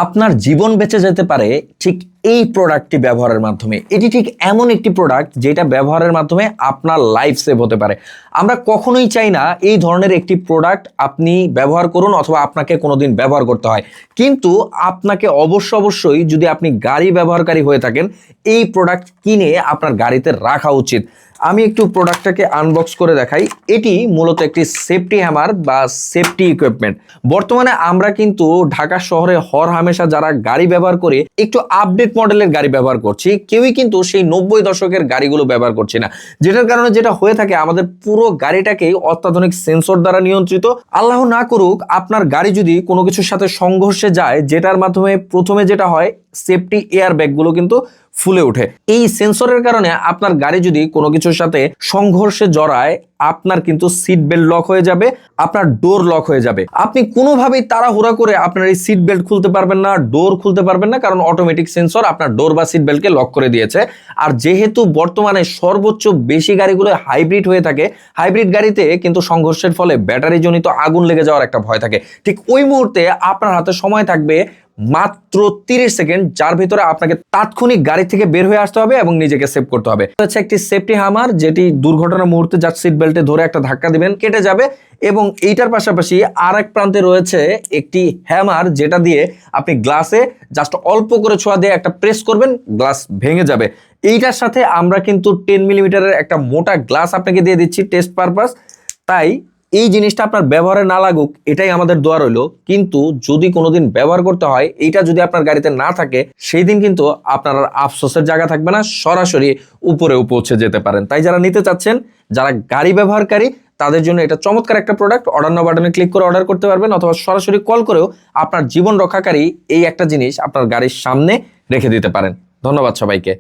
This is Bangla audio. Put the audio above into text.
আপনার জীবন বেঁচে যেতে পারে ঠিক এই প্রোডাক্টটি ব্যবহারের মাধ্যমে। এটি ঠিক এমন একটি প্রোডাক্ট যেটা ব্যবহারের মাধ্যমে আপনার লাইফ সেভ হতে পারে। আমরা কখনোই চাই না এই ধরনের একটি প্রোডাক্ট আপনি ব্যবহার করুন অথবা আপনাকে কোনোদিন ব্যবহার করতে হয়, কিন্তু আপনাকে অবশ্যই যদি আপনি গাড়ি ব্যবহারকারী হয়ে থাকেন এই প্রোডাক্ট কিনে আপনার গাড়িতে রাখা উচিত। আমি একটু প্রোডাক্টটাকে আনবক্স করে দেখাই। এটি মূলত একটি সেফটি হ্যামার বা সেফটি ইকুইপমেন্ট। বর্তমানে আমরা কিন্তু ঢাকা শহরে হামেশা যারা গাড়ি ব্যবহার করে একটু আপডেট মডেলের গাড়ি ব্যবহার করছি, কেউই কিন্তু সেই 90 দশকের গাড়িগুলো ব্যবহার করছি না, যেটার কারণে যেটা হয়ে থাকে আমাদের পুরো গাড়িটাকেই অত্যাধুনিক সেন্সর দ্বারা নিয়ন্ত্রিত। আল্লাহ না করুক আপনার গাড়ি যদি কোনো কিছুর সাথে সংঘর্ষে যায়, যেটার মাধ্যমে প্রথমে যেটা হয় সেফটি এয়ার ব্যাগগুলো কিন্তু ফুলে ওঠে। এই সেন্সরের কারণে আপনার গাড়ি যদি কোনো কিছুর সাথে সংঘর্ষে জড়ায় আপনার কিন্তু সিট বেল্ট লক হয়ে যাবে, আপনার ডোর লক হয়ে যাবে। আপনি কোনোভাবেই তাড়াহুড়া করে আপনার এই সিট বেল্ট খুলতে পারবেন না, ডোর খুলতে পারবেন না, কারণ অটোমেটিক সেন্সর আপনার ডোর বা সিট বেল্টকে লক করে দিয়েছে। আর যেহেতু বর্তমানে সর্বোচ্চ বেশি গাড়িগুলো হাইব্রিড হয়ে থাকে, হাইব্রিড গাড়িতে কিন্তু সংঘর্ষের ফলে ব্যাটারি জনিত আগুন লেগে যাওয়ার একটা ভয় থাকে। ঠিক ওই মুহূর্তে আপনার হাতে সময় থাকবে মাত্র 30 সেকেন্ড, যার ভিতরে আপনাকে তাৎক্ষণিক গাড়ি থেকে বের হয়ে আসতে হবে এবং নিজেকে সেভ করতে হবে। হচ্ছে একটি সেফটি হ্যামার, যেটি দুর্ঘটনার মুহূর্তে যার সিট বেল্টে ধরে একটা ধাক্কা দিবেন কেটে যাবে, এবং এইটার পাশাপাশি আর এক প্রান্তে রয়েছে একটি হ্যামার, যেটা দিয়ে আপনি গ্লাসে জাস্ট অল্প করে ছোঁয়া দিয়ে একটা প্রেস করবেন, গ্লাস ভেঙে যাবে। এইটার সাথে আমরা কিন্তু 10 মিলিমিটারের একটা মোটা গ্লাস আপনাকে দিয়ে দিচ্ছি টেস্ট পারপাস। তাই এই জিনিসটা আপনার ব্যবহারে না লাগুক এটাই আমাদের দোয়া রইল, কিন্তু যদি কোনোদিন ব্যবহার করতে হয়, এইটা যদি আপনার গাড়িতে না থাকে, সেই দিন কিন্তু আপনার আর আফসোসের জায়গা থাকবে না, সরাসরি উপরেও পৌঁছে যেতে পারেন। তাই যারা নিতে চাচ্ছেন, যারা গাড়ি ব্যবহারকারী, তাদের জন্য এটা চমৎকার একটা প্রোডাক্ট। অর্ডার নাও বাটনে ক্লিক করে অর্ডার করতে পারবেন, অথবা সরাসরি কল করেও আপনার জীবন রক্ষাকারী এই একটা জিনিস আপনার গাড়ির সামনে রেখে দিতে পারেন। ধন্যবাদ সবাইকে।